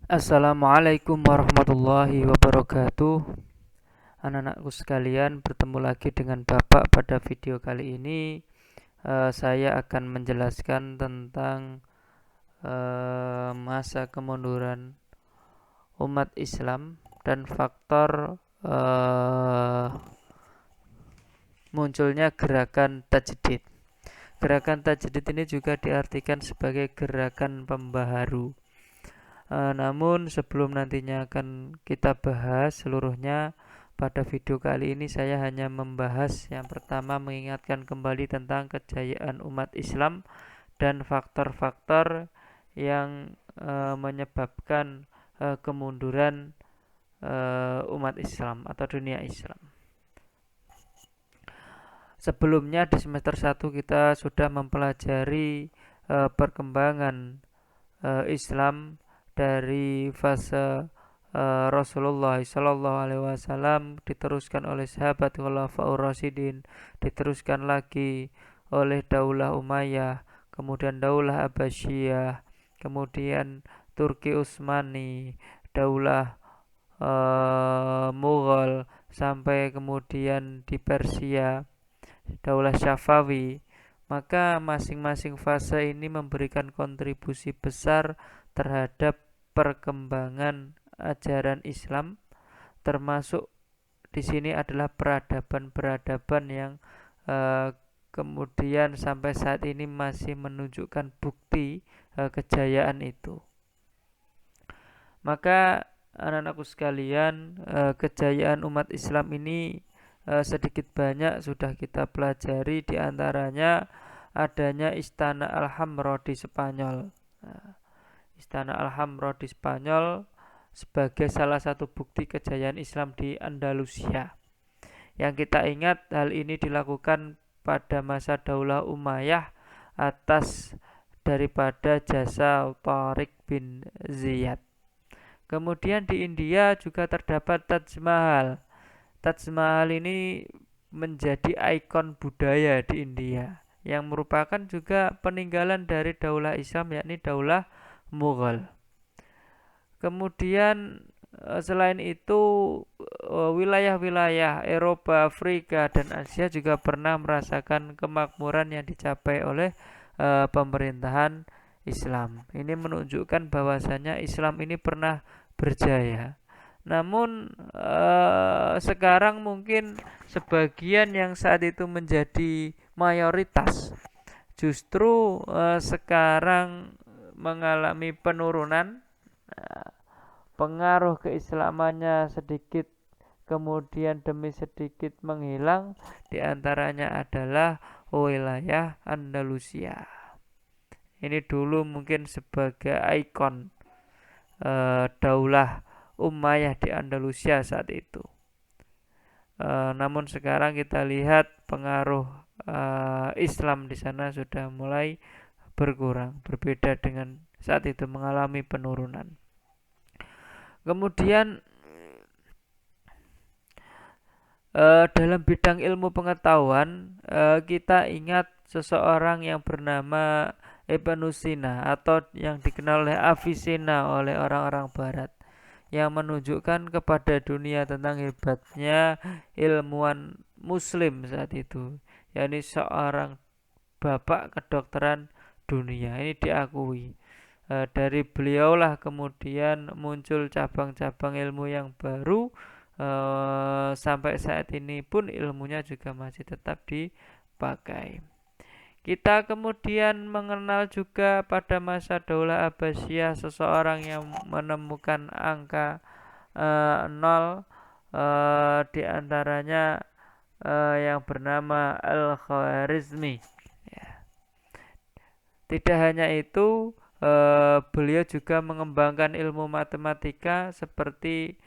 Assalamualaikum warahmatullahi wabarakatuh. Anak-anakku sekalian, bertemu lagi dengan Bapak pada video kali ini. Saya akan menjelaskan tentang masa kemunduran umat Islam dan faktor munculnya gerakan tajdid. Gerakan tajdid ini juga diartikan sebagai gerakan pembaharu. Namun sebelum nantinya akan kita bahas seluruhnya, pada video kali ini saya hanya membahas yang pertama, mengingatkan kembali tentang kejayaan umat Islam dan faktor-faktor yang menyebabkan kemunduran umat Islam atau dunia Islam. Sebelumnya di semester 1 kita sudah mempelajari perkembangan Islam dari fase Rasulullah Shallallahu Alaihi Wasallam, diteruskan oleh sahabat Khulafaur Rasyidin, diteruskan lagi oleh Daulah Umayyah, kemudian Daulah Abbasiyah, kemudian Turki Utsmani, Daulah Mughal, sampai kemudian di Persia Daulah Syafawi. Maka masing-masing fase ini memberikan kontribusi besar terhadap perkembangan ajaran Islam, termasuk di sini adalah peradaban-peradaban yang kemudian sampai saat ini masih menunjukkan bukti kejayaan itu. Maka anak-anakku sekalian, kejayaan umat Islam ini sedikit banyak sudah kita pelajari, di antaranya adanya Istana Alhambra di Spanyol. Istana Alhambra di Spanyol sebagai salah satu bukti kejayaan Islam di Andalusia. Yang kita ingat, hal ini dilakukan pada masa Daulah Umayyah atas daripada jasa Tariq bin Ziyad. Kemudian di India juga terdapat Taj Mahal. Taj Mahal ini menjadi ikon budaya di India yang merupakan juga peninggalan dari Daulah Islam, yakni Daulah Mughal. Kemudian selain itu, wilayah-wilayah Eropa, Afrika, dan Asia juga pernah merasakan kemakmuran yang dicapai oleh pemerintahan Islam. Ini menunjukkan bahwasanya Islam ini pernah berjaya. Namun sekarang mungkin sebagian yang saat itu menjadi mayoritas justru sekarang mengalami penurunan, pengaruh keislamannya sedikit kemudian demi sedikit menghilang. Di antaranya adalah wilayah Andalusia. Ini dulu mungkin sebagai ikon Daulah Umayyah di Andalusia saat itu. Namun sekarang kita lihat pengaruh Islam di sana sudah mulai berkurang, berbeda dengan saat itu mengalami penurunan. Kemudian dalam bidang ilmu pengetahuan, kita ingat seseorang yang bernama Ibnu Sina, atau yang dikenal oleh Avicenna oleh orang-orang barat, yang menunjukkan kepada dunia tentang hebatnya ilmuwan muslim saat itu, yakni seorang bapak kedokteran dunia. Ini diakui. Dari beliaulah kemudian muncul cabang-cabang ilmu yang baru. Sampai saat ini pun ilmunya juga masih tetap dipakai. Kita kemudian mengenal juga pada masa Daulah Abbasiyah seseorang yang menemukan angka 0, di antaranya yang bernama Al-Khwarizmi. Ya. Tidak hanya itu, beliau juga mengembangkan ilmu matematika seperti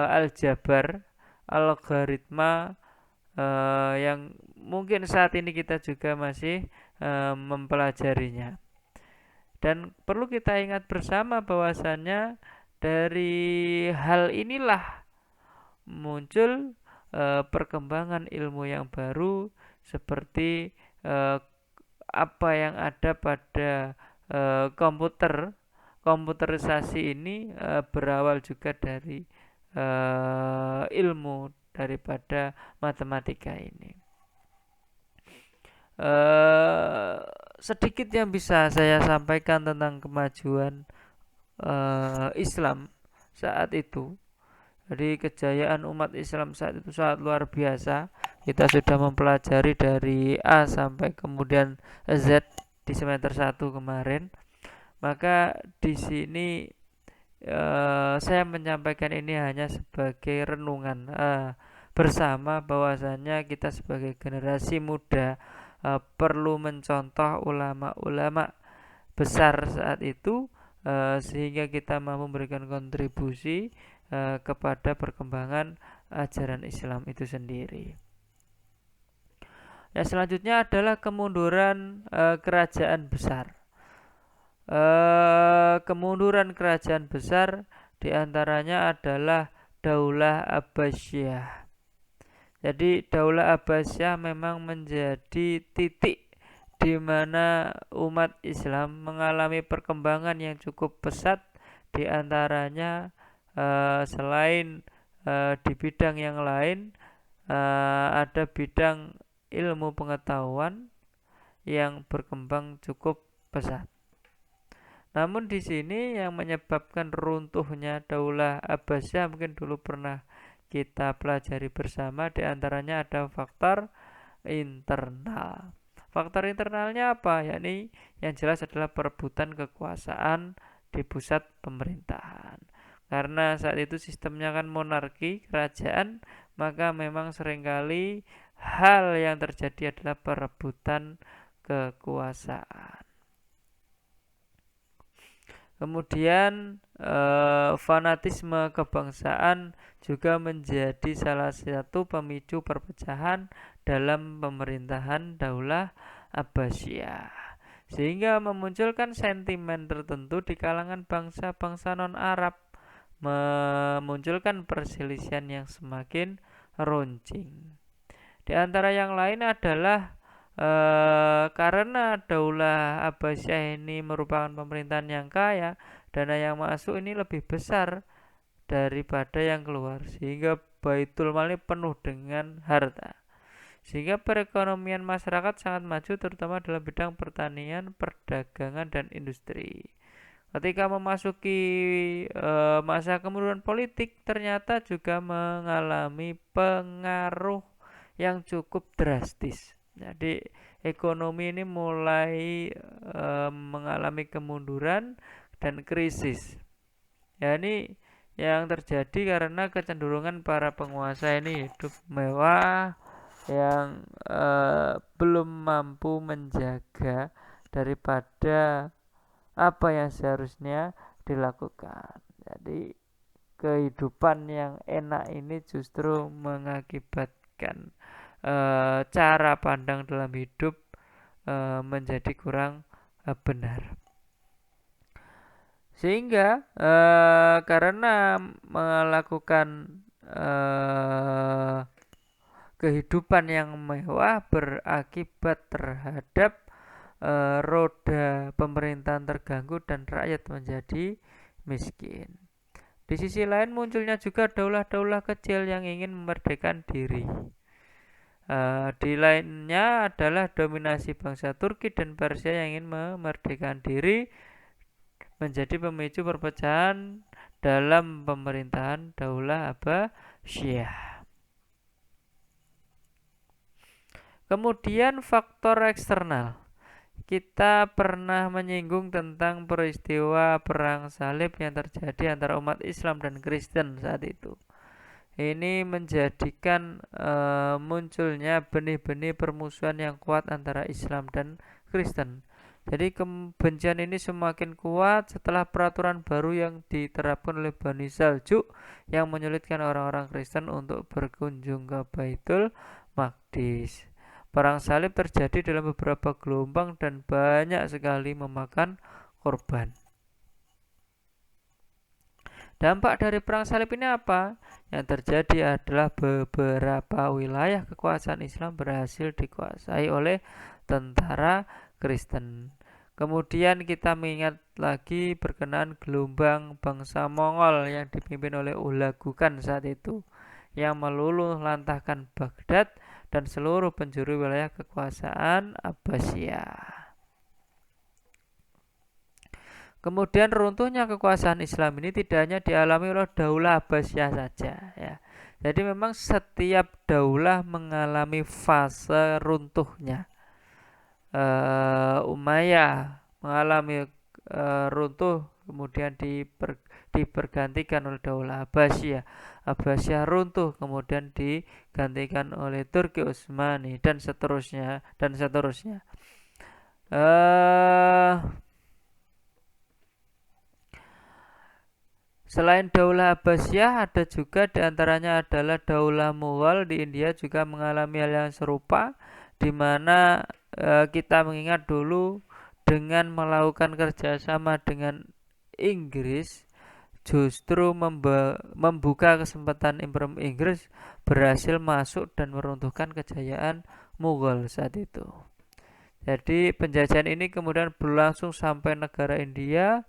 aljabar, algoritma, yang mungkin saat ini kita juga masih mempelajarinya. Dan perlu kita ingat bersama bahwasannya dari hal inilah muncul perkembangan ilmu yang baru, seperti apa yang ada pada komputer. komputerisasi ini berawal juga dari ilmu daripada matematika ini. Sedikit yang bisa saya sampaikan tentang kemajuan Islam saat itu. Jadi kejayaan umat Islam saat itu sangat luar biasa. Kita sudah mempelajari dari A sampai kemudian Z di semester 1 kemarin. Maka di sini saya menyampaikan ini hanya sebagai renungan bersama, bahwasanya kita sebagai generasi muda perlu mencontoh ulama-ulama besar saat itu, sehingga kita mampu memberikan kontribusi kepada perkembangan ajaran Islam itu sendiri. Yang selanjutnya adalah kemunduran kerajaan besar. Kemunduran kerajaan besar diantaranya adalah Daulah Abbasiyah. Jadi Daulah Abbasiyah memang menjadi titik di mana umat Islam mengalami perkembangan yang cukup pesat, di antaranya selain di bidang yang lain, ada bidang ilmu pengetahuan yang berkembang cukup pesat. Namun di sini yang menyebabkan runtuhnya Daulah Abbasiyah mungkin dulu pernah kita pelajari bersama, di antaranya ada faktor internal. Faktor internalnya apa? Yakni yang jelas adalah perebutan kekuasaan di pusat pemerintahan. Karena saat itu sistemnya kan monarki, kerajaan, maka memang seringkali hal yang terjadi adalah perebutan kekuasaan. Kemudian fanatisme kebangsaan juga menjadi salah satu pemicu perpecahan dalam pemerintahan Daulah Abbasiyah, sehingga memunculkan sentimen tertentu di kalangan bangsa-bangsa non-Arab, memunculkan perselisihan yang semakin runcing. Di antara yang lain adalah karena Daulah Abbasiyah ini merupakan pemerintahan yang kaya, dana yang masuk ini lebih besar daripada yang keluar, sehingga Baitul Mal ini penuh dengan harta. Sehingga perekonomian masyarakat sangat maju, terutama dalam bidang pertanian, perdagangan, dan industri. Ketika memasuki masa kemunduran politik, ternyata juga mengalami pengaruh yang cukup drastis. Jadi ekonomi ini mulai mengalami kemunduran dan krisis. Ya, ini yang terjadi karena kecenderungan para penguasa ini hidup mewah, yang belum mampu menjaga daripada apa yang seharusnya dilakukan. Jadi kehidupan yang enak ini justru mengakibatkan cara pandang dalam hidup menjadi kurang benar. Sehingga karena melakukan kehidupan yang mewah berakibat terhadap roda pemerintahan terganggu dan rakyat menjadi miskin. Di sisi lain munculnya juga daulah-daulah kecil yang ingin memerdekakan diri. Di lainnya adalah dominasi bangsa Turki dan Persia yang ingin memerdekakan diri, menjadi pemicu perpecahan dalam pemerintahan Daulah Abbasiyah. Kemudian faktor eksternal. Kita pernah menyinggung tentang peristiwa perang salib yang terjadi antara umat Islam dan Kristen saat itu. Ini menjadikan munculnya benih-benih permusuhan yang kuat antara Islam dan Kristen. Jadi kebencian ini semakin kuat setelah peraturan baru yang diterapkan oleh Bani Saljuk yang menyulitkan orang-orang Kristen untuk berkunjung ke Baitul Maqdis. Perang salib terjadi dalam beberapa gelombang dan banyak sekali memakan korban. Dampak dari perang salib ini apa? Yang terjadi adalah beberapa wilayah kekuasaan Islam berhasil dikuasai oleh tentara Kristen. Kemudian kita mengingat lagi berkenaan gelombang bangsa Mongol yang dipimpin oleh Hulagu Khan saat itu, yang meluluh lantahkan Baghdad dan seluruh penjuru wilayah kekuasaan Abbasiyah. Kemudian runtuhnya kekuasaan Islam ini tidak hanya dialami oleh Daulah Abbasiyah saja, ya. Jadi memang setiap daulah mengalami fase runtuhnya. Umayyah mengalami runtuh, kemudian dibergantikan oleh Daulah Abbasiyah. Abbasiyah runtuh, kemudian digantikan oleh Turki Utsmani, dan seterusnya dan seterusnya. Selain Daulah Abbasiyah, ada juga diantaranya adalah Daulah Mughal di India juga mengalami hal yang serupa, di mana kita mengingat dulu dengan melakukan kerjasama dengan Inggris, justru membuka kesempatan Inggris berhasil masuk dan meruntuhkan kejayaan Mughal saat itu. Jadi penjajahan ini kemudian berlangsung sampai negara India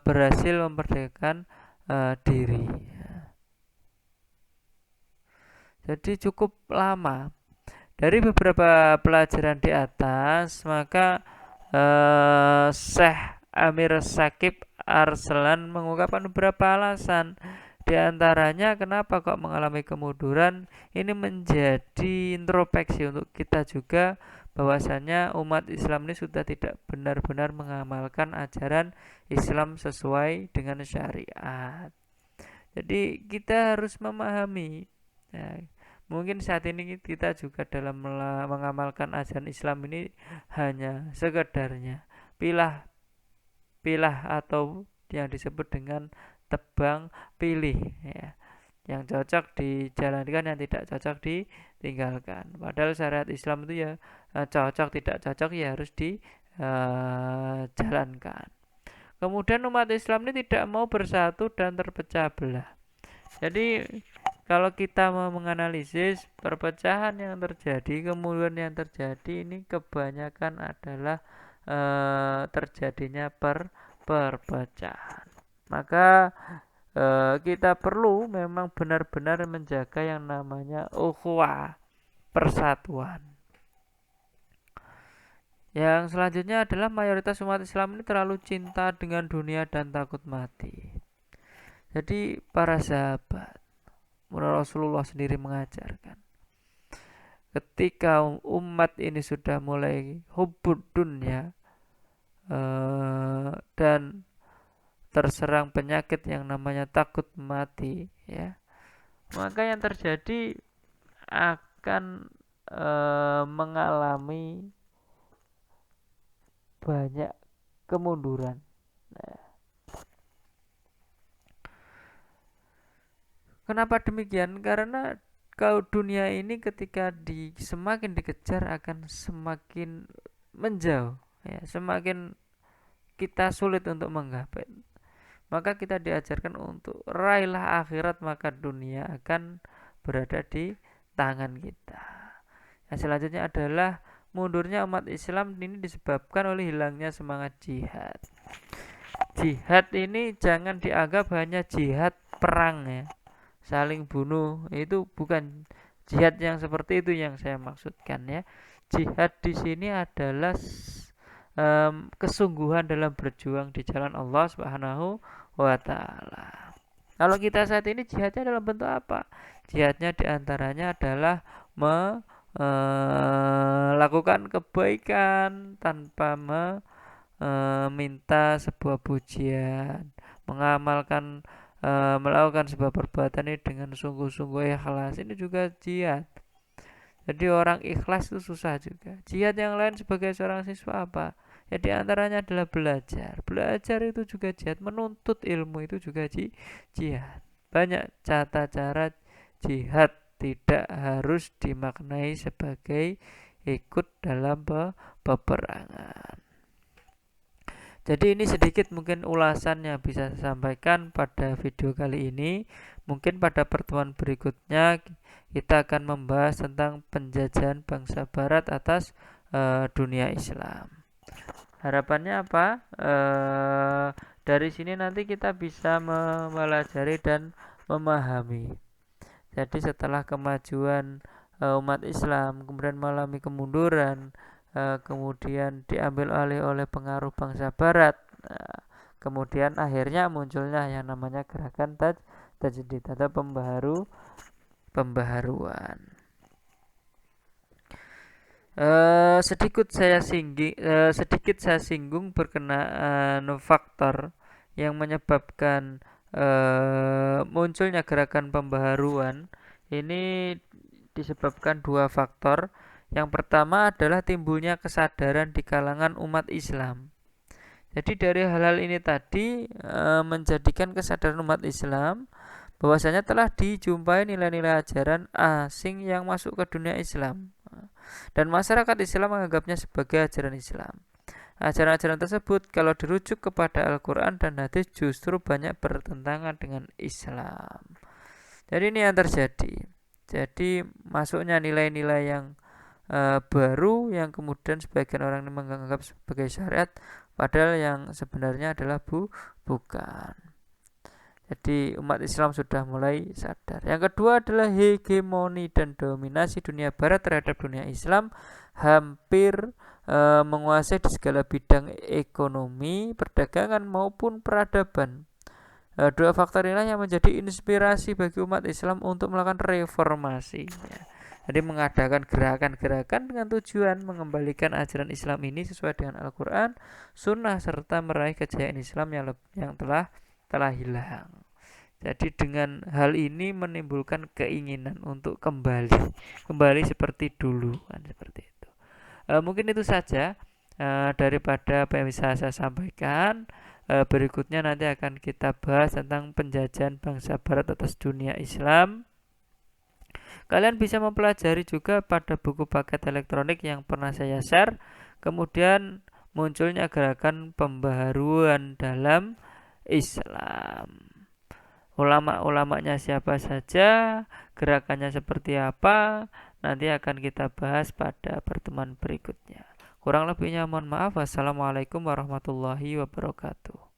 berhasil memerdekakan diri. Jadi cukup lama. Dari beberapa pelajaran di atas, maka Syekh Amir Shakib Arslan mengungkapkan beberapa alasan. Di antaranya kenapa kok mengalami kemunduran, ini menjadi introspeksi untuk kita juga, bahwasanya umat Islam ini sudah tidak benar-benar mengamalkan ajaran Islam sesuai dengan syariat. Jadi kita harus memahami, ya, mungkin saat ini kita juga dalam mengamalkan ajaran Islam ini hanya sekedarnya pilah atau yang disebut dengan tebang pilih, ya. Yang cocok dijalankan, yang tidak cocok ditinggalkan. Padahal syariat Islam itu ya cocok tidak cocok ya harus dijalankan. Kemudian umat Islam ini tidak mau bersatu dan terpecah belah. Jadi kalau kita mau menganalisis perpecahan yang terjadi, kemudian yang terjadi ini kebanyakan adalah terjadinya perpecahan. Maka kita perlu memang benar-benar menjaga yang namanya ukhuwah, persatuan. Yang selanjutnya adalah mayoritas umat Islam ini terlalu cinta dengan dunia dan takut mati. Jadi para sahabat, Rasulullah sendiri mengajarkan, ketika umat ini sudah mulai hubbud dunya dan terserang penyakit yang namanya takut mati, ya, maka yang terjadi akan mengalami banyak kemunduran. Nah, kenapa demikian? Karena kalau dunia ini ketika semakin dikejar akan semakin menjauh, ya, semakin kita sulit untuk menggapai. Maka kita diajarkan untuk raihlah akhirat, maka dunia akan berada di tangan kita. Yang selanjutnya adalah mundurnya umat Islam ini disebabkan oleh hilangnya semangat jihad. Jihad ini jangan dianggap hanya jihad perang, ya, saling bunuh. Itu bukan jihad yang seperti itu yang saya maksudkan, ya. Jihad di sini adalah kesungguhan dalam berjuang di jalan Allah Subhanahu wa taala. Kalau kita saat ini jihadnya dalam bentuk apa? Jihadnya diantaranya adalah melakukan kebaikan tanpa meminta sebuah pujian, melakukan sebuah perbuatan ini dengan sungguh-sungguh ikhlas. Ini juga jihad. Jadi orang ikhlas itu susah juga. Jihad yang lain sebagai seorang siswa apa? Ya diantaranya adalah belajar. Belajar itu juga jihad. Menuntut ilmu itu juga jihad. Banyak cara jihad, tidak harus dimaknai sebagai ikut dalam peperangan. Jadi ini sedikit mungkin ulasan yang bisa saya sampaikan pada video kali ini. Mungkin pada pertemuan berikutnya kita akan membahas tentang penjajahan bangsa barat atas dunia Islam. Harapannya apa? Dari sini nanti kita bisa mempelajari dan memahami. Jadi setelah kemajuan umat Islam kemudian mengalami kemunduran, kemudian diambil alih oleh pengaruh bangsa Barat, kemudian akhirnya munculnya yang namanya gerakan tajdid atau pembaharuan. Sedikit saya singgung berkenaan faktor yang menyebabkan munculnya gerakan pembaharuan. Ini disebabkan dua faktor. Yang pertama adalah timbulnya kesadaran di kalangan umat Islam. Jadi dari hal-hal ini tadi menjadikan kesadaran umat Islam bahwasanya telah dijumpai nilai-nilai ajaran asing yang masuk ke dunia Islam dan masyarakat Islam menganggapnya sebagai ajaran Islam. Ajaran-ajaran tersebut kalau dirujuk kepada Al-Quran dan hadis justru banyak bertentangan dengan Islam. Jadi ini yang terjadi. Jadi masuknya nilai-nilai yang baru yang kemudian sebagian orang menganggap sebagai syariat, padahal yang sebenarnya adalah bukan. Jadi umat Islam sudah mulai sadar. Yang kedua adalah hegemoni dan dominasi dunia Barat terhadap dunia Islam hampir menguasai di segala bidang ekonomi, perdagangan maupun peradaban. Dua faktor inilah yang menjadi inspirasi bagi umat Islam untuk melakukan reformasi. Jadi mengadakan gerakan-gerakan dengan tujuan mengembalikan ajaran Islam ini sesuai dengan Al-Quran, Sunnah serta meraih kejayaan Islam yang telah hilang. Jadi dengan hal ini menimbulkan keinginan untuk kembali seperti dulu, kan seperti itu. Mungkin itu saja daripada apa yang bisa saya sampaikan. Berikutnya nanti akan kita bahas tentang penjajahan bangsa Barat atas dunia Islam. Kalian bisa mempelajari juga pada buku paket elektronik yang pernah saya share. Kemudian munculnya gerakan pembaharuan dalam Islam. Ulama-ulamanya siapa saja, gerakannya seperti apa, nanti akan kita bahas pada pertemuan berikutnya. Kurang lebihnya mohon maaf. Wassalamualaikum warahmatullahi wabarakatuh.